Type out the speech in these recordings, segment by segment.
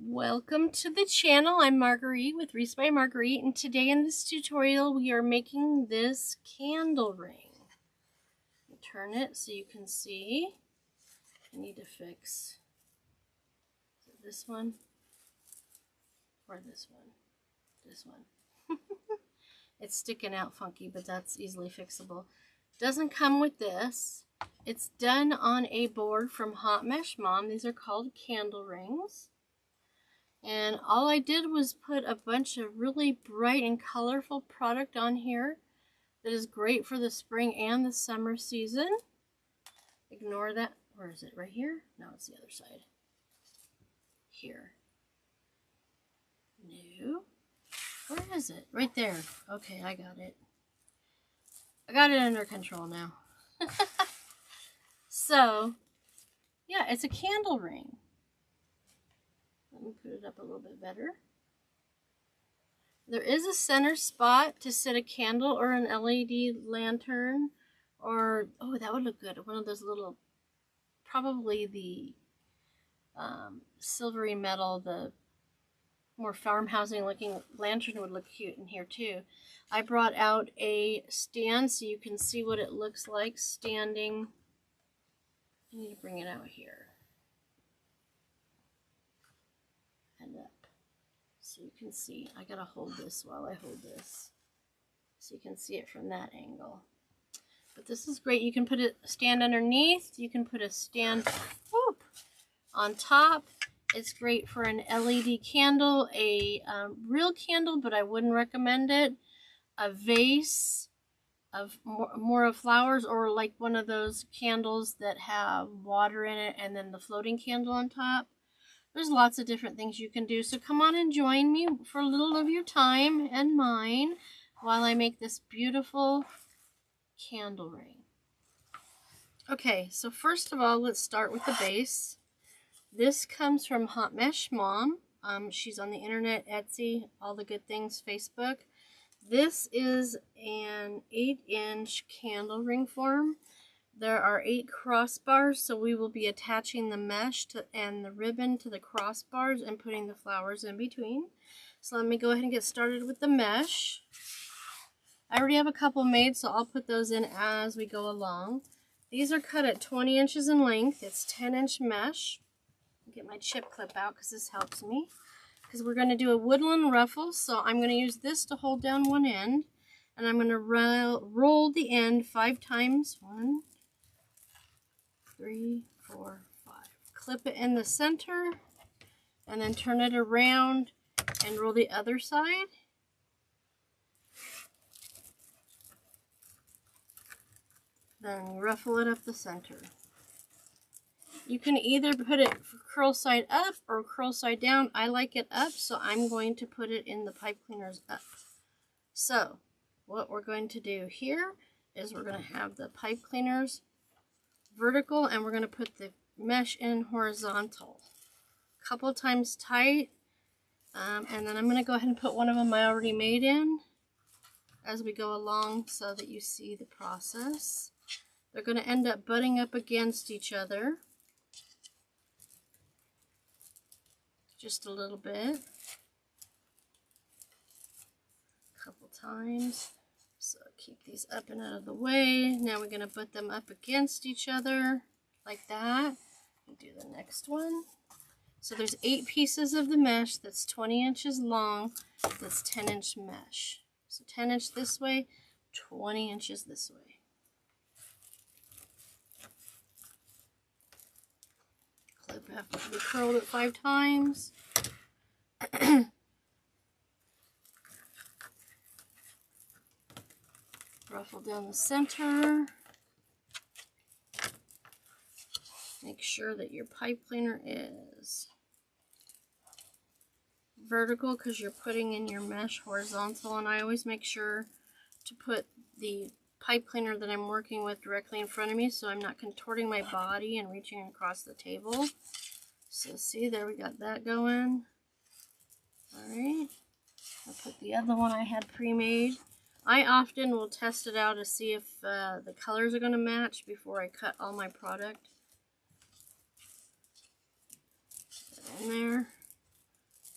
Welcome to the channel. I'm Marguerite with Wreaths by Marguerite, and today in this tutorial we are making this candle ring. Turn it so you can see. I need to fix this one or this one. This one. It's sticking out funky, but that's easily fixable. Doesn't come with this. It's done on a board from Hot Mesh Mom. These are called candle rings. And all I did was put a bunch of really bright and colorful product on here that is great for the spring and the summer season. Ignore that. Where is it? Right here? No, it's the other side. Here. No. Where is it? Right there. Okay, I got it. I got it under control now. So, yeah, it's a candle ring. Let me put it up a little bit better. There is a center spot to set a candle or an LED lantern, or, oh, that would look good. One of those little, probably the silvery metal, the more farmhousing looking lantern would look cute in here too. I brought out a stand so you can see what it looks like standing. I need to bring it out here and up so you can see. I gotta hold this while I hold this so you can see it from that angle. But this is great. You can put a stand underneath. You can put a stand on top. It's great for an LED candle, a real candle, but I wouldn't recommend it. A vase of more of flowers, or like one of those candles that have water in it and then the floating candle on top. There's lots of different things you can do. So come on and join me for a little of your time and mine while I make this beautiful candle ring. Okay, so first of all, let's start with the base. This comes from Hot Mesh Mom. She's on the internet, Etsy, all the good things, Facebook. This is an 8-inch candle ring form. There are 8 crossbars, so we will be attaching the mesh and the ribbon to the crossbars and putting the flowers in between. So let me go ahead and get started with the mesh. I already have a couple made, so I'll put those in as we go along. These are cut at 20 inches in length. It's 10-inch mesh. Get my chip clip out because this helps me. Because we're going to do a woodland ruffle, so I'm going to use this to hold down one end. And I'm going to roll the end 5 times. 1, 3, 4, 5. Clip it in the center. And then turn it around and roll the other side. Then ruffle it up the center. You can either put it curl side up or curl side down. I like it up, so I'm going to put it in the pipe cleaners up. So, what we're going to do here is we're going to have the pipe cleaners vertical, and we're going to put the mesh in horizontal. A couple times tight, and then I'm going to go ahead and put one of them I already made in as we go along so that you see the process. They're going to end up butting up against each other. Just a little bit. A couple times. So keep these up and out of the way. Now we're going to put them up against each other like that. And do the next one. So there's 8 pieces of the mesh that's 20 inches long. That's 10-inch mesh. So 10 inch this way, 20 inches this way. Clip have to be curled it 5 times. Ruffle down the center. Make sure that your pipe cleaner is vertical because you're putting in your mesh horizontal, and I always make sure to put the pipe cleaner that I'm working with directly in front of me so I'm not contorting my body and reaching across the table. So see, there we got that going. Alright, I'll put the other one I had pre-made. I often will test it out to see if the colors are going to match before I cut all my product. Put that in there.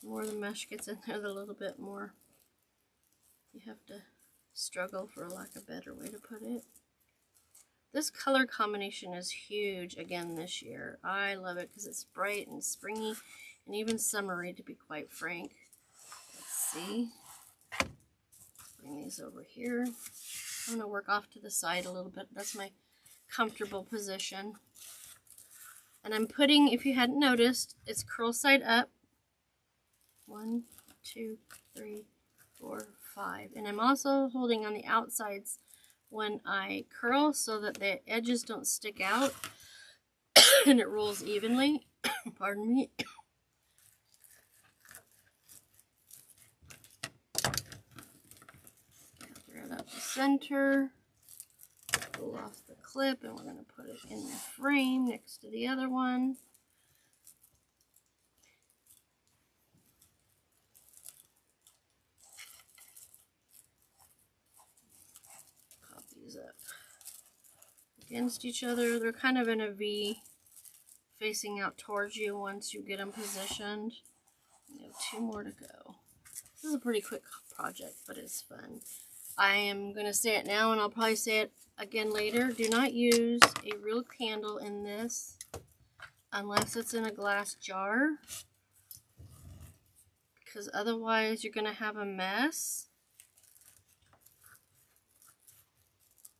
The more the mesh gets in there, the little bit more you have to struggle, for lack of a better way to put it. This color combination is huge again this year. I love it because it's bright and springy and even summery, to be quite frank. Let's see. Bring these over here. I'm going to work off to the side a little bit. That's my comfortable position. And I'm putting, if you hadn't noticed, it's curl side up. 1, 2, 3, 4, 5. And I'm also holding on the outsides when I curl so that the edges don't stick out and it rolls evenly. Pardon me. Gather it up the center. Pull off the clip and we're going to put it in the frame next to the other one. Up against each other. They're kind of in a V facing out towards you once you get them positioned. You have 2 more to go. This is a pretty quick project, but it's fun. I am going to say it now and I'll probably say it again later. Do not use a real candle in this unless it's in a glass jar, because otherwise you're going to have a mess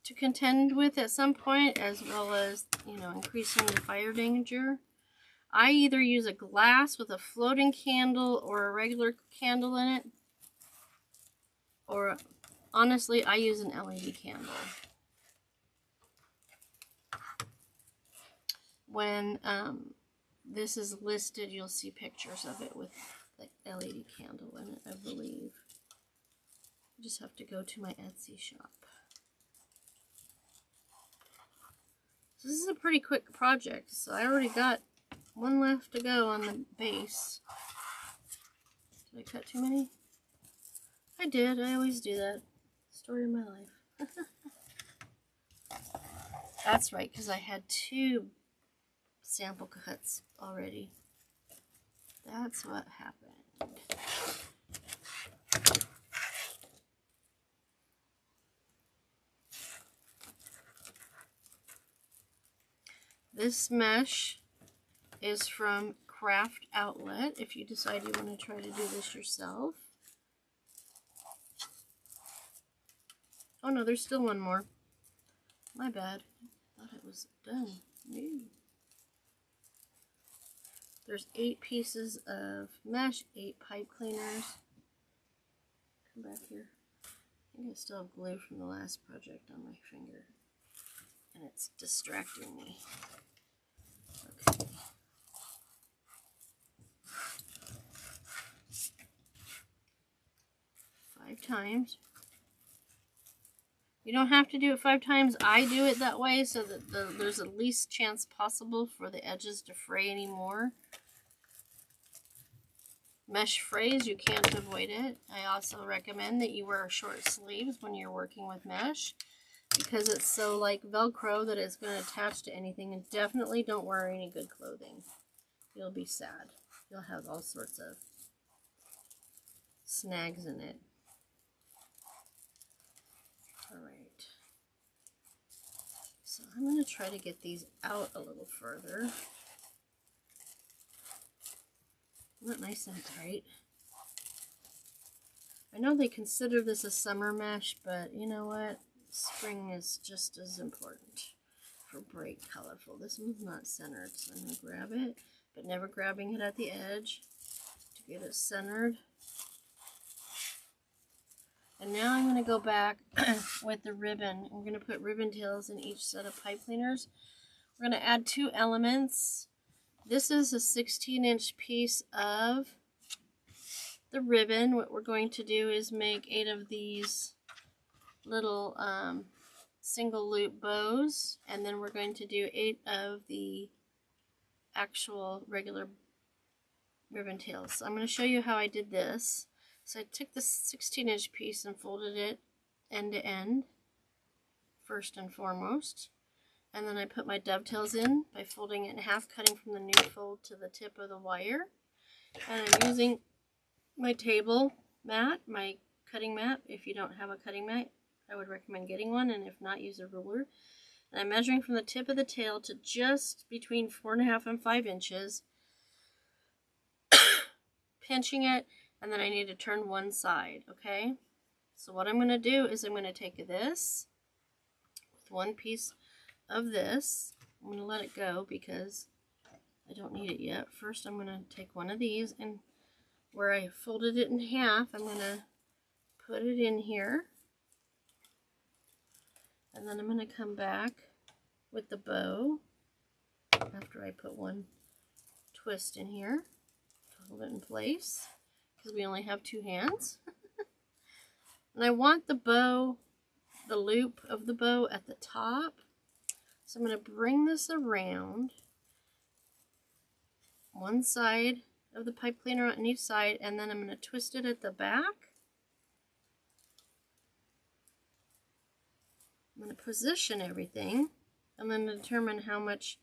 to contend with at some point, as well as, you know, increasing the fire danger. I either use a glass with a floating candle or a regular candle in it, or honestly, I use an LED candle. When this is listed, you'll see pictures of it with the LED candle in it, I believe. You just have to go to my Etsy shop. This is a pretty quick project, so I already got 1 left to go on the base. Did I cut too many? I did. I always do that. Story of my life. That's right, because I had 2 sample cuts already. That's what happened. This mesh is from Craft Outlet, if you decide you want to try to do this yourself. Oh no, there's still 1 more. My bad. I thought it was done. No. There's 8 pieces of mesh, 8 pipe cleaners. Come back here. I think I still have glue from the last project on my finger, and it's distracting me. Okay. Five times. You don't have to do it 5 times. I do it that way so that there's the least chance possible for the edges to fray anymore. Mesh frays, you can't avoid it. I also recommend that you wear short sleeves when you're working with mesh, because it's so like Velcro that it's going to attach to anything. And definitely don't wear any good clothing. You'll be sad. You'll have all sorts of snags in it. Alright. So I'm going to try to get these out a little further. Isn't that nice and tight? I know they consider this a summer mesh, but you know what? Spring is just as important for bright, colorful. This one's not centered, so I'm going to grab it, but never grabbing it at the edge to get it centered. And now I'm going to go back with the ribbon. We're going to put ribbon tails in each set of pipe cleaners. We're going to add 2 elements. This is a 16-inch piece of the ribbon. What we're going to do is make 8 of these little single loop bows, and then we're going to do 8 of the actual regular ribbon tails. So I'm going to show you how I did this. So I took this 16-inch piece and folded it end to end, first and foremost. And then I put my dovetails in by folding it in half, cutting from the new fold to the tip of the wire. And I'm using my table mat, my cutting mat. If you don't have a cutting mat, I would recommend getting one, and if not, use a ruler. And I'm measuring from the tip of the tail to just between 4.5 and 5 inches, pinching it, and then I need to turn one side, okay? So what I'm going to do is I'm going to take this with one piece of this. I'm going to let it go because I don't need it yet. First, I'm going to take one of these, and where I folded it in half, I'm going to put it in here. And then I'm going to come back with the bow after I put one twist in here to hold it in place, because we only have 2 hands. And I want the bow, the loop of the bow at the top. So I'm going to bring this around one side of the pipe cleaner on each side, and then I'm going to twist it at the back. I'm going to position everything and then determine how much,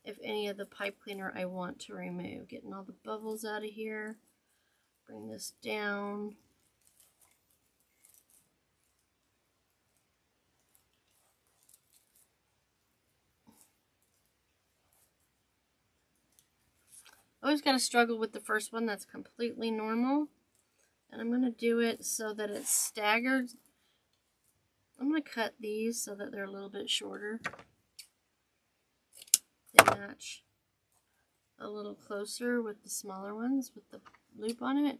if any, of the pipe cleaner I want to remove. Getting all the bubbles out of here. Bring this down. Always got to struggle with the first one. That's completely normal. And I'm going to do it so that it's staggered. I'm going to cut these so that they're a little bit shorter. They match a little closer with the smaller ones with the loop on it.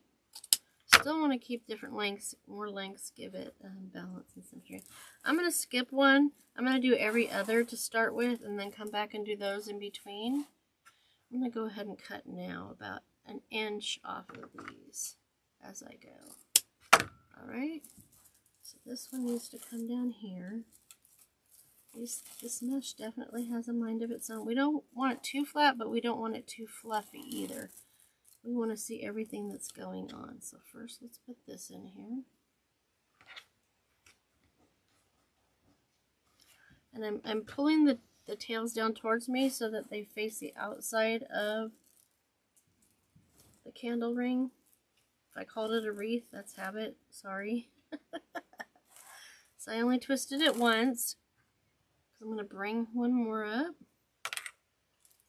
Still want to keep different lengths. More lengths give it balance and symmetry. I'm going to skip one. I'm going to do every other to start with and then come back and do those in between. I'm going to go ahead and cut now about 1 inch off of these as I go. Alright, so this one needs to come down here. This mesh definitely has a mind of its own. We don't want it too flat, but we don't want it too fluffy either. We want to see everything that's going on. So first, let's put this in here. And I'm pulling the tails down towards me so that they face the outside of the candle ring. If I called it a wreath, that's habit. Sorry. So I only twisted it once. I'm going to bring one more up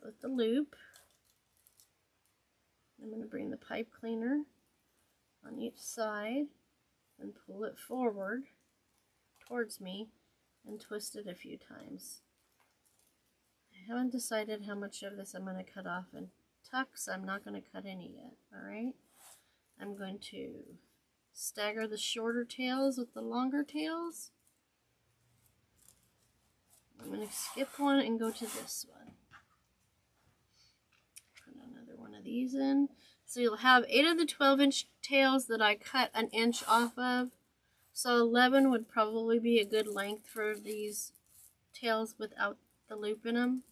with the loop. I'm going to bring the pipe cleaner on each side and pull it forward towards me and twist it a few times. I haven't decided how much of this I'm going to cut off and tuck, so I'm not going to cut any yet. Alright, I'm going to stagger the shorter tails with the longer tails. I'm going to skip one and go to this one. Put another one of these in. So you'll have 8 of the 12-inch tails that I cut 1 inch off of. So 11 would probably be a good length for these tails without the loop in them.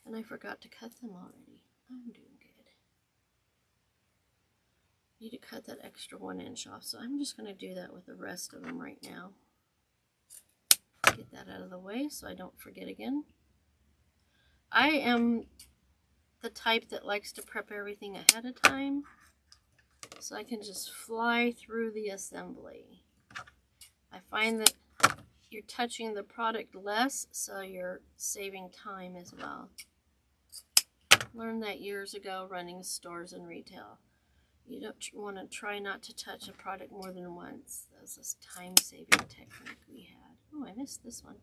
And I forgot to cut them already. I'm doing good. Need to cut that extra 1 inch off. So I'm just going to do that with the rest of them right now. Get that out of the way so I don't forget again. I am the type that likes to prep everything ahead of time so I can just fly through the assembly. I find that you're touching the product less, so you're saving time as well. Learned that years ago running stores and retail. You don't want to try not to touch a product more than once. That's this time-saving technique we had. Oh, I missed this one.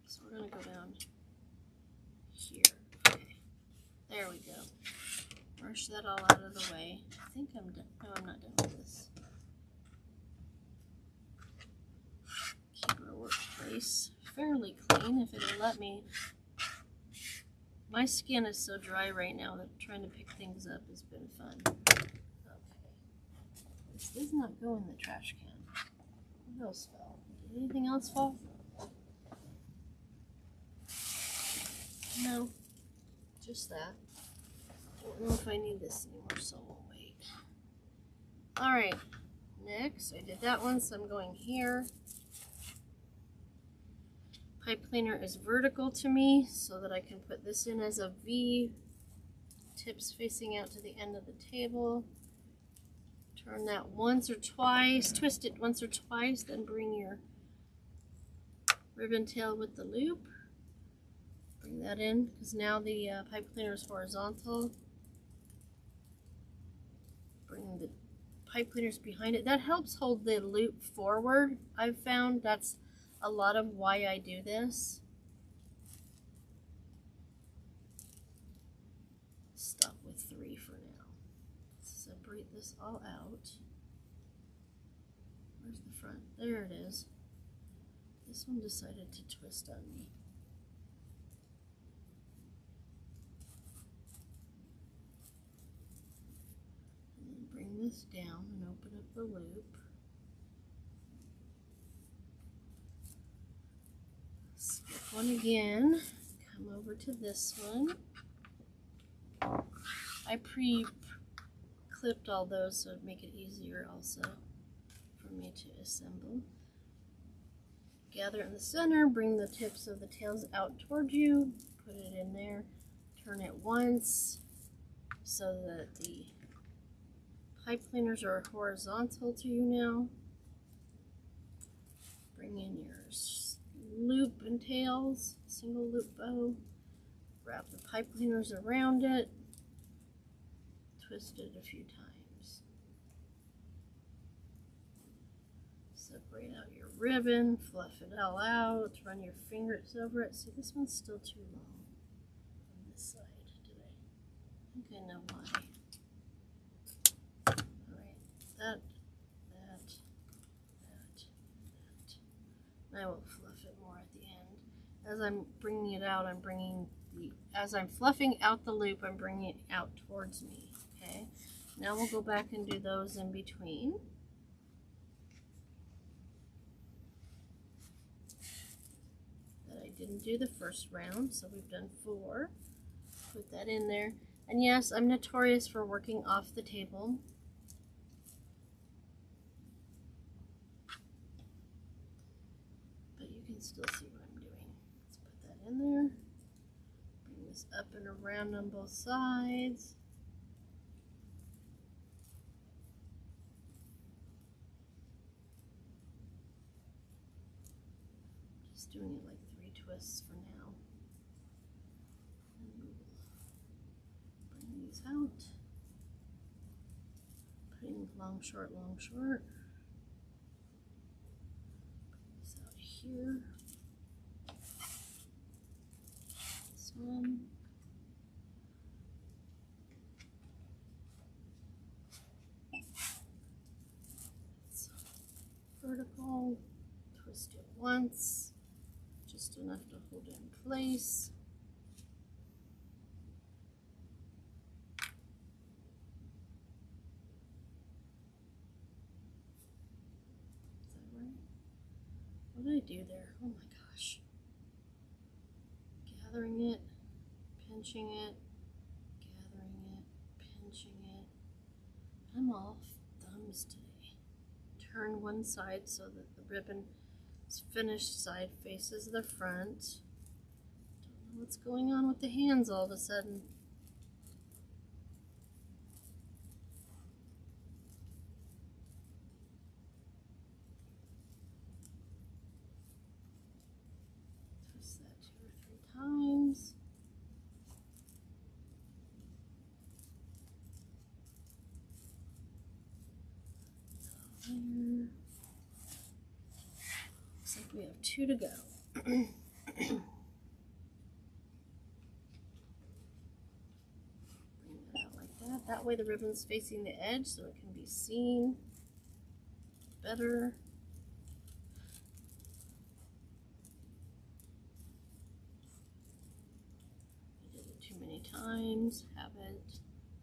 So we're going to go down here. Okay. There we go. Brush that all out of the way. I think I'm done. No, I'm not done with this. Keep our workplace fairly clean if it'll let me. My skin is so dry right now that trying to pick things up has been fun. Okay. This does not go in the trash can. What else fell? Did anything else fall? No. Just that. Don't know if I need this anymore, so we'll wait. Alright. Next, I did that one, so I'm going here. Pipe cleaner is vertical to me so that I can put this in as a V, tips facing out to the end of the table. Turn that once or twice, twist it once or twice, then bring your ribbon tail with the loop. Bring that in, because now the pipe cleaner is horizontal. Bring the pipe cleaners behind it. That helps hold the loop forward. I've found that's a lot of why I do this. Stop with 3 for now. Separate this all out. Where's the front? There it is. This one decided to twist on me. And then bring this down and open up the loop. Skip one again. Come over to this one. I pre-clipped all those so it'd make it easier also for me to assemble. Gather in the center, bring the tips of the tails out toward you, put it in there, turn it once so that the pipe cleaners are horizontal to you now. Bring in your loop and tails, single loop bow, wrap the pipe cleaners around it, twist it a few times. Separate out your ribbon, fluff it all out, run your fingers over it. See, this one's still too long on this side today. I think I know why. Alright, that. I will fluff it more at the end. As I'm bringing it out, as I'm fluffing out the loop, I'm bringing it out towards me. Okay, now we'll go back and do those in between. That I didn't do the first round, so we've done 4. Put that in there. And yes, I'm notorious for working off the table. But you can still see what I'm doing. Let's put that in there. Bring this up and around on both sides. Just doing it like 3 twists for now. And we will bring these out. Putting long, short, long, short. Bring this out here. This one. It's vertical. Twist it once. Just enough to hold it in place. Is that right? What did I do there? Oh my gosh. Gathering it, pinching it, gathering it, pinching it. I'm all thumbs today. Turn one side so that the ribbon finished side faces the front. Don't know what's going on with the hands all of a sudden. Twist that 2 or 3 times. There. Looks like we have 2 to go. Bring that out like that. That way the ribbon's facing the edge so it can be seen better. I did it too many times. Habit.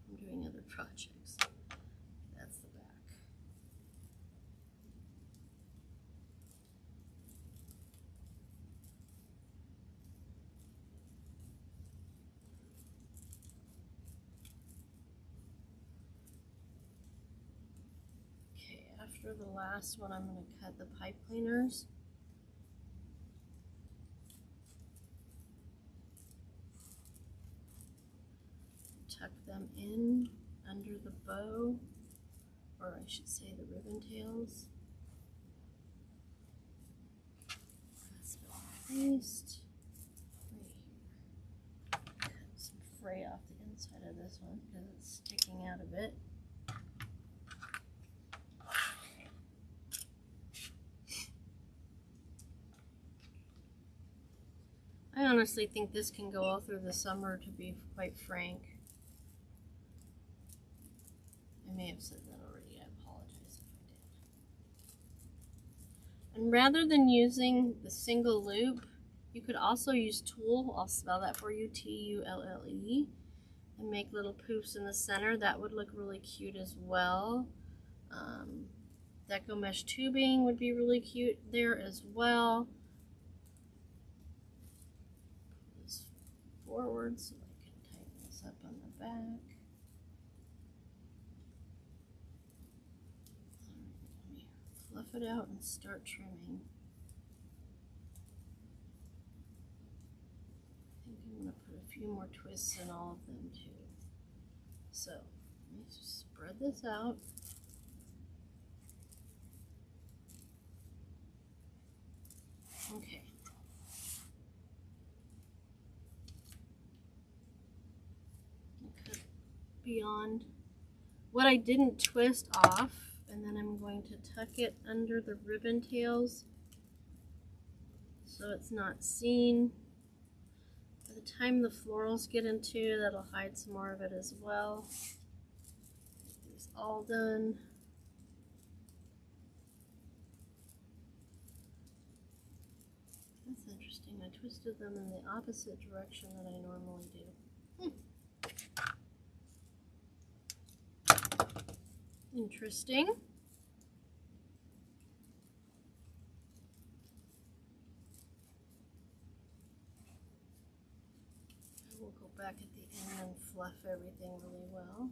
I'm doing other projects. That's the back. After the last one, I'm going to cut the pipe cleaners. Tuck them in under the bow or I should say the ribbon tails. Paste right here. Cut some fray off the inside of this one because it's sticking out a bit. I honestly think this can go all through the summer, to be quite frank. I may have said that already. I apologize if I did. And rather than using the single loop, you could also use tulle. I'll spell that for you, T-U-L-L-E, and make little poofs in the center. That would look really cute as well. Deco mesh tubing would be really cute there as well. Pull this forward so I can tighten this up on the back. Let me fluff it out and start trimming. I think I'm going to put a few more twists in all of them too. So let me just spread this out. Okay. Cut beyond what I didn't twist off, and then I'm going to tuck it under the ribbon tails so it's not seen. By the time the florals get into, that'll hide some more of it as well. Get these all done. That's interesting. I twisted them in the opposite direction that I normally do. Interesting. I will go back at the end and fluff everything really well.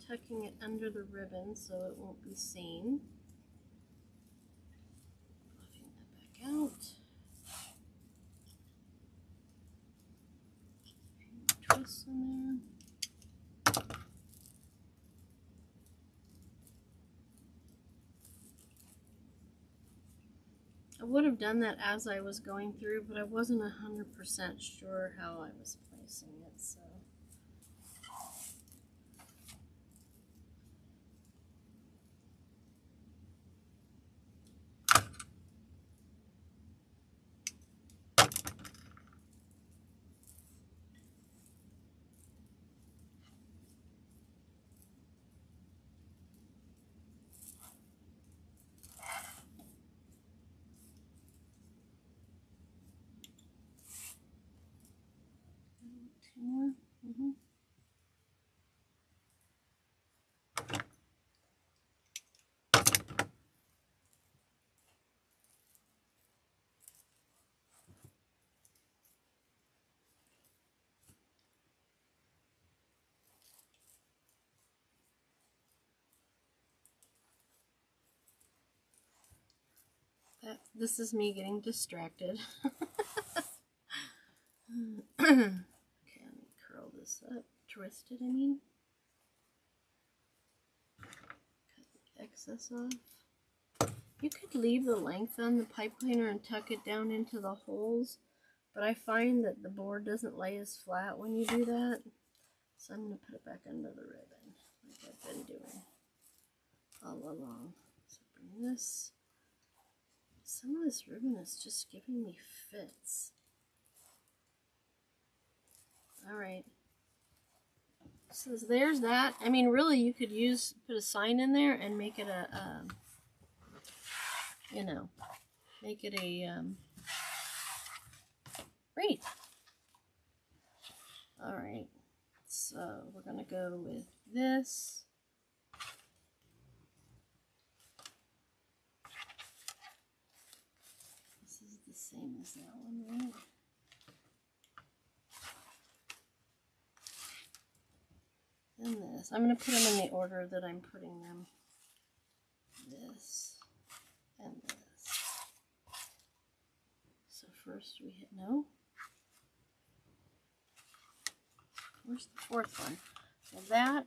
Tucking it under the ribbon so it won't be seen. Fluffing that back out. Twists in there. I would have done that as I was going through, but I wasn't 100% sure how I was placing it, so. Two more. This is me getting distracted. Okay, let me curl this up. Twist it, I mean. Cut the excess off. You could leave the length on the pipe cleaner and tuck it down into the holes, but I find that the board doesn't lay as flat when you do that. So I'm going to put it back under the ribbon, like I've been doing all along. So bring this. Some of this ribbon is just giving me fits. Alright. So there's that. I mean, really, you could put a sign in there and make it a, you know, make it a wreath. Alright. So we're going to go with this. is that one, right? And this. I'm going to put them in the order that I'm putting them. This and this. So first we hit no. Where's the fourth one? So that.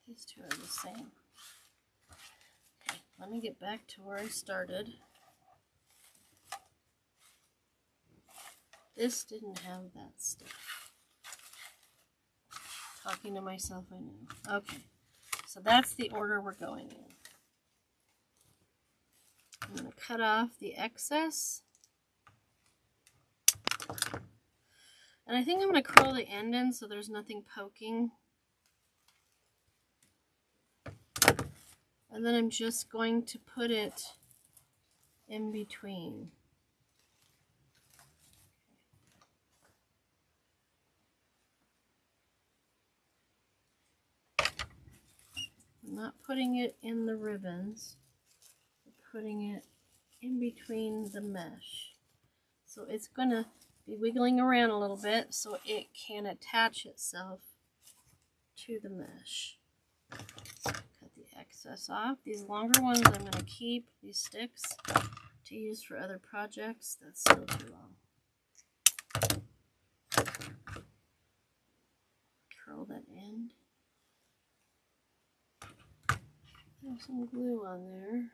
These two are the same. Okay, let me get back to where I started. This didn't have that stuff. Talking to myself, I know. Okay, so that's the order we're going in. I'm going to cut off the excess. And I think I'm going to curl the end in so there's nothing poking. And then I'm just going to put it in between. I'm not putting it in the ribbons. I'm putting it in between the mesh. So it's going to be wiggling around a little bit so it can attach itself to the mesh. So cut the excess off. These longer ones I'm going to keep, these sticks, to use for other projects. That's still too long. Curl that end. There's some glue on there.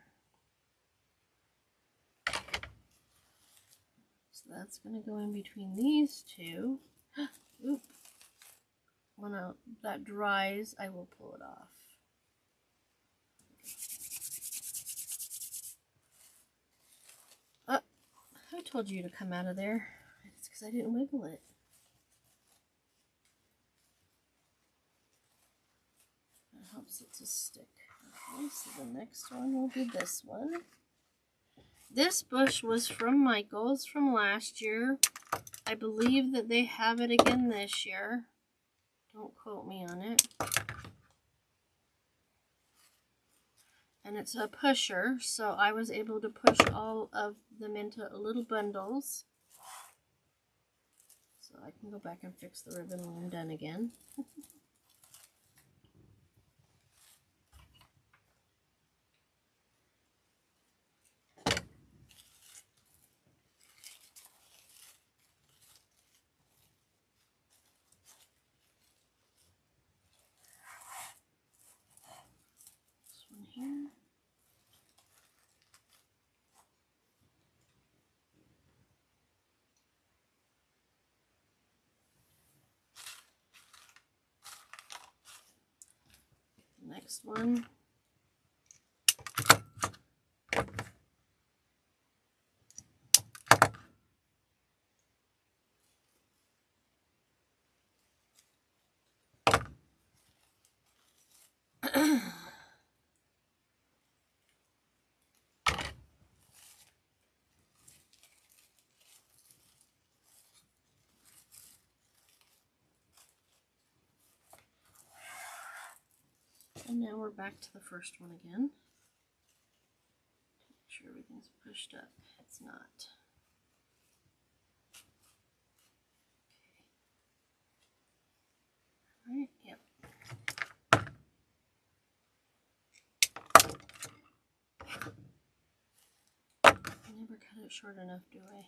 So that's going to go in between these two. Oop. When that dries, I will pull it off. Who told you to come out of there? It's because I didn't wiggle it. That helps it to stick. Okay, so the next one will be this one. This bush was from Michael's from last year. I believe that they have it again this year. Don't quote me on it. And it's a pusher, so I was able to push all of them into little bundles. So I can go back and fix the ribbon when I'm done again. Here. Next one. And now we're back to the first one again. Make sure everything's pushed up. It's not. Okay. All right, yep. I never cut it short enough, do I?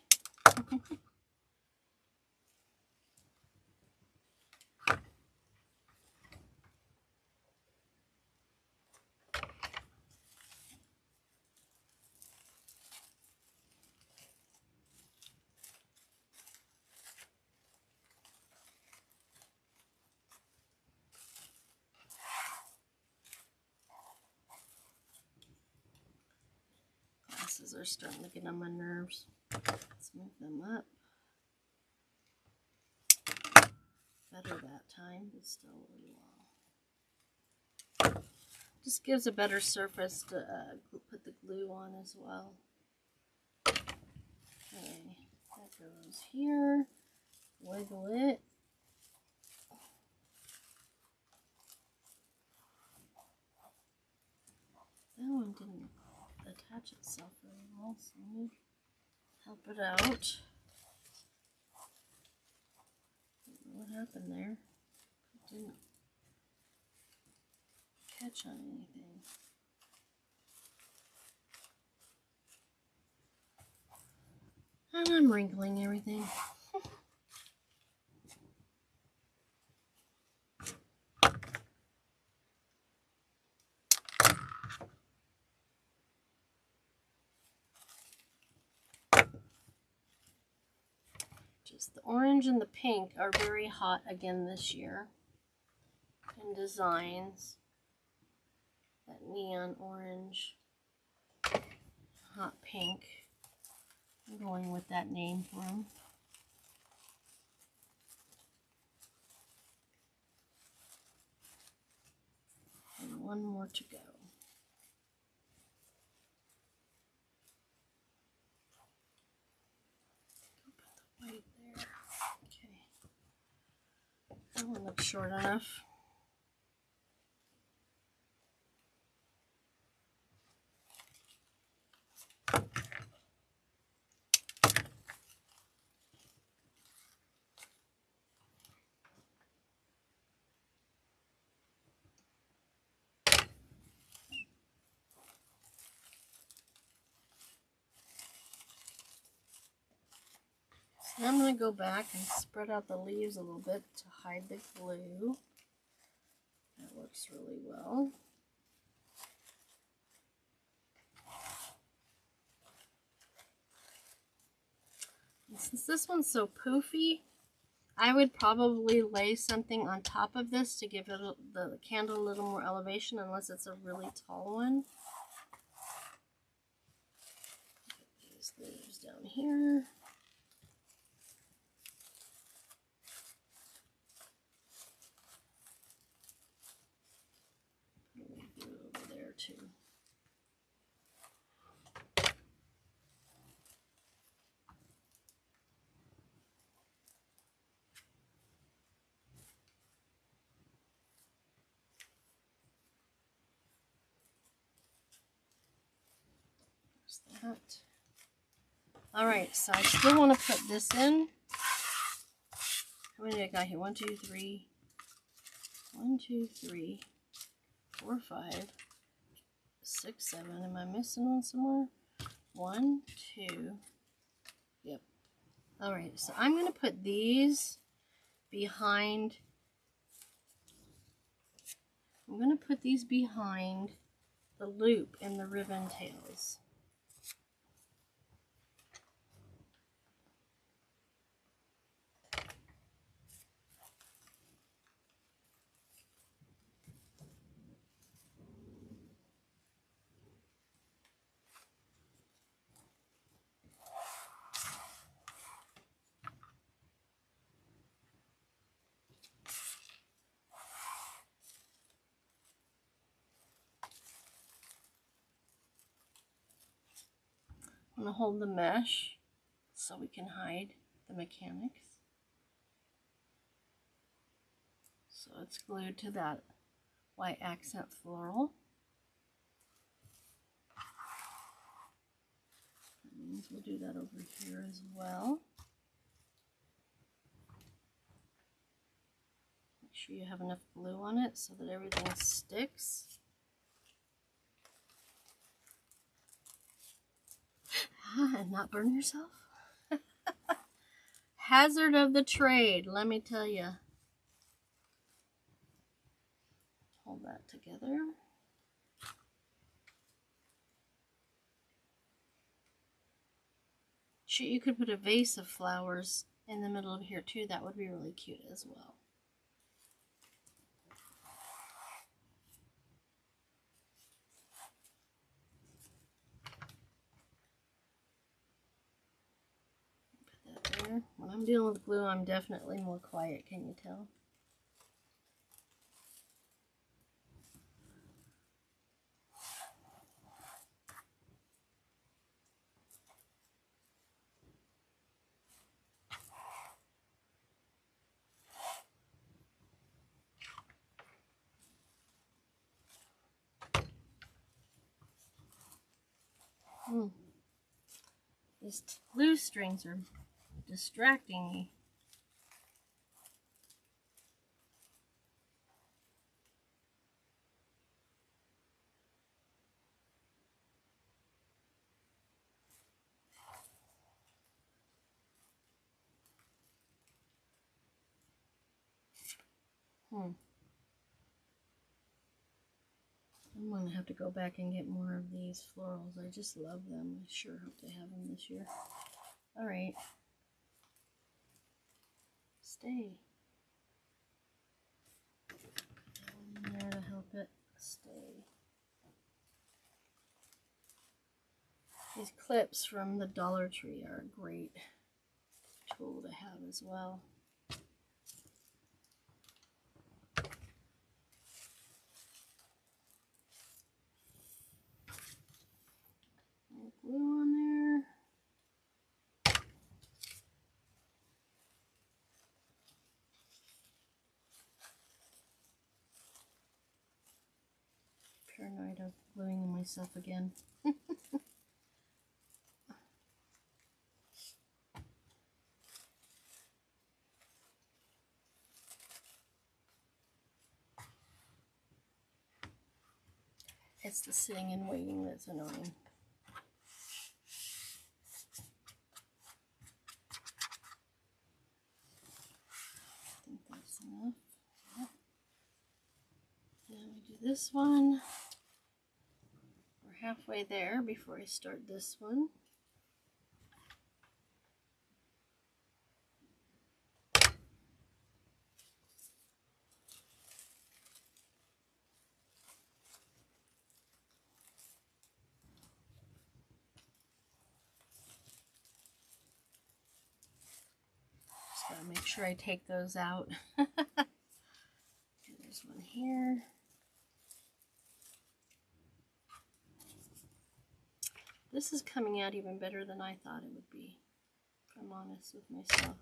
Glasses are starting to get on my nerves. Let's move them up. Better that time, but still a little long. Just gives a better surface to put the glue on as well. Okay, that goes here. Wiggle it. That one didn't attach itself very well, so let me help it out. What happened there? It didn't catch on anything. And I'm wrinkling everything. Just the orange and the pink are very hot again this year in designs. That neon orange, hot pink. I'm going with that name for them. And one more to go. Put the white there. Okay. That one looks short enough. Now I'm going to go back and spread out the leaves a little bit to hide the glue. That works really well. And since this one's so poofy, I would probably lay something on top of this to give it the candle a little more elevation, unless it's a really tall one. Put these leaves down here. Too. There's that. All right, so I still want to put this in. How many I got here? 1, 2, 3. 1, 2, 3, 4, 5. 6, 7. Am I missing one somewhere? 1, 2. Yep. All right. So I'm going to put these behind. I'm going to put these behind the loop in the ribbon tails. I'm going to hold the mesh so we can hide the mechanics. So it's glued to that white accent floral. That means we'll do that over here as well. Make sure you have enough glue on it so that everything sticks. And not burn yourself. Hazard of the trade, let me tell you. Hold that together. Shoot, you could put a vase of flowers in the middle of here too. That would be really cute as well. There. When I'm dealing with glue, I'm definitely more quiet, can you tell? These blue strings are distracting me. I'm going to have to go back and get more of these florals. I just love them. I sure hope they have them this year. All right. Stay. Put that one in there to help it stay. These clips from the Dollar Tree are a great tool to have as well. Glue on there. Paranoid of gluing myself again. It's the sitting and waiting that's annoying. I think that's enough. Yep. Then we do this one. We're halfway there before I start this one. Just gotta make sure I take those out. There's one here. This is coming out even better than I thought it would be, if I'm honest with myself.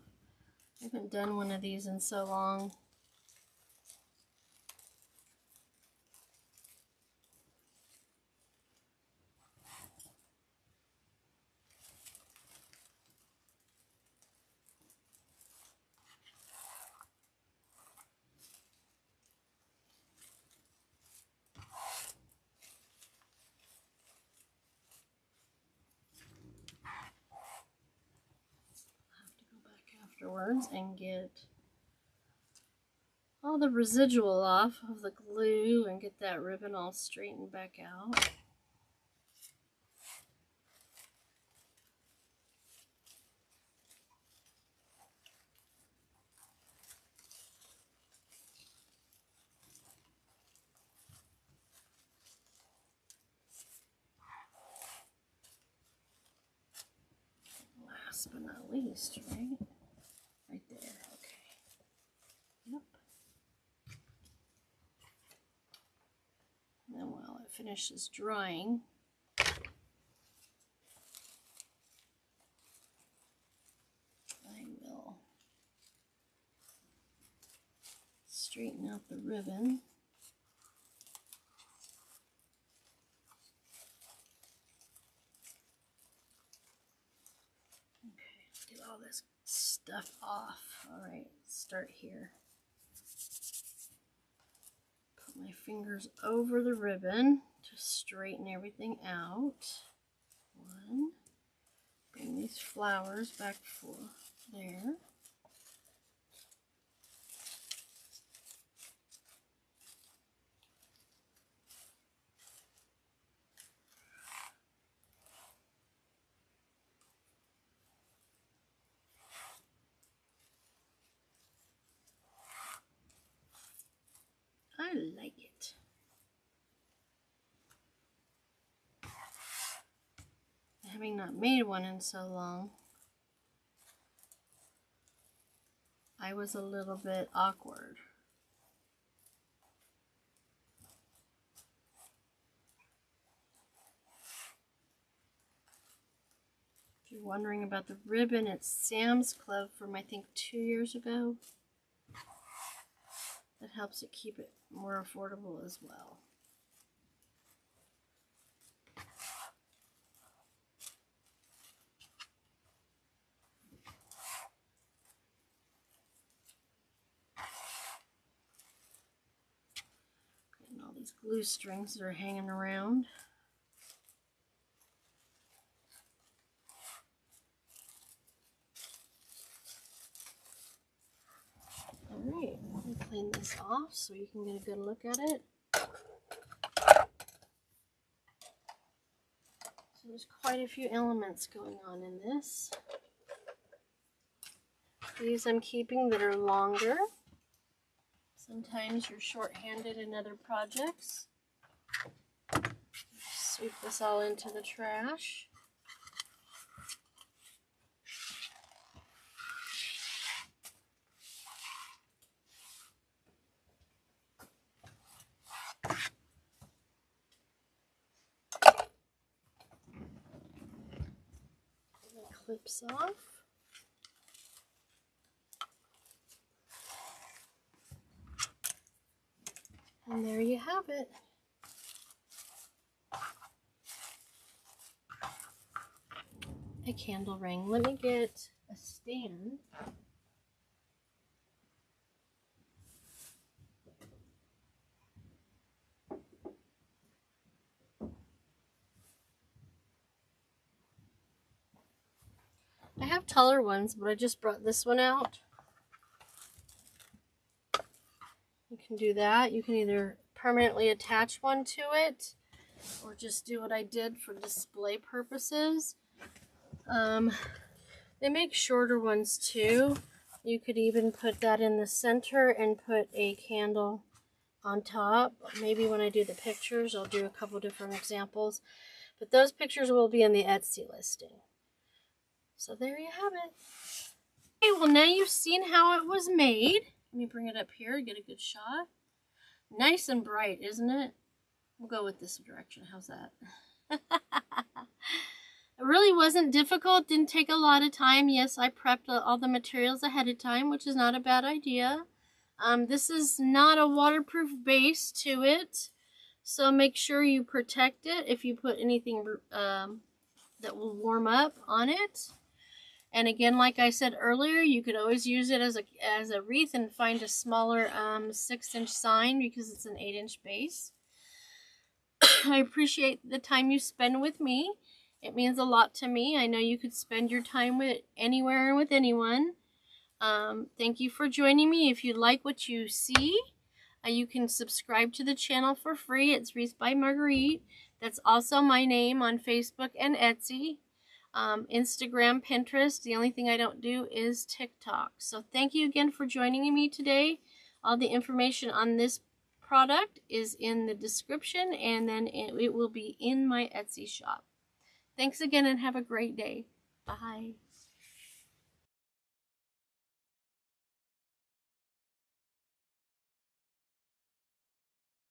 I haven't done one of these in so long. Afterwards and get all the residual off of the glue and get that ribbon all straightened back out. Last but not least, right? Right there, okay. Yep. And then while it finishes drying, I will straighten out the ribbon. Okay, get all this stuff off. All right, start here. Put my fingers over the ribbon to straighten everything out. One. Bring these flowers back for there. I like it. Having not made one in so long, I was a little bit awkward. If you're wondering about the ribbon, it's Sam's Club from I think 2 years ago. That helps it keep it more affordable as well. these glue strings that are hanging around. Alright, let me clean this off so you can get a good look at it. So there's quite a few elements going on in this. These I'm keeping that are longer. Sometimes you're short-handed in other projects. Sweep this all into the trash. Clips off. And there you have it. A candle ring. Let me get a stand. I have taller ones, but I just brought this one out. You can do that. You can either permanently attach one to it or just do what I did for display purposes. They make shorter ones too. You could even put that in the center and put a candle on top. Maybe when I do the pictures, I'll do a couple different examples. But those pictures will be in the Etsy listing. So there you have it. Okay, well now you've seen how it was made. Let me bring it up here, get a good shot. Nice and bright, isn't it? We'll go with this direction. How's that? It really wasn't difficult. Didn't take a lot of time. Yes, I prepped all the materials ahead of time, which is not a bad idea. This is not a waterproof base to it, so make sure you protect it if you put anything that will warm up on it. And again, like I said earlier, you could always use it as a wreath and find a smaller 6-inch sign because it's an 8-inch base. I appreciate the time you spend with me. It means a lot to me. I know you could spend your time with anywhere and with anyone. Thank you for joining me. If you like what you see, you can subscribe to the channel for free. It's Wreath by Marguerite. That's also my name on Facebook and Etsy. Instagram, Pinterest. The only thing I don't do is TikTok. So thank you again for joining me today. All the information on this product is in the description, and then it will be in my Etsy shop. Thanks again and have a great day. Bye.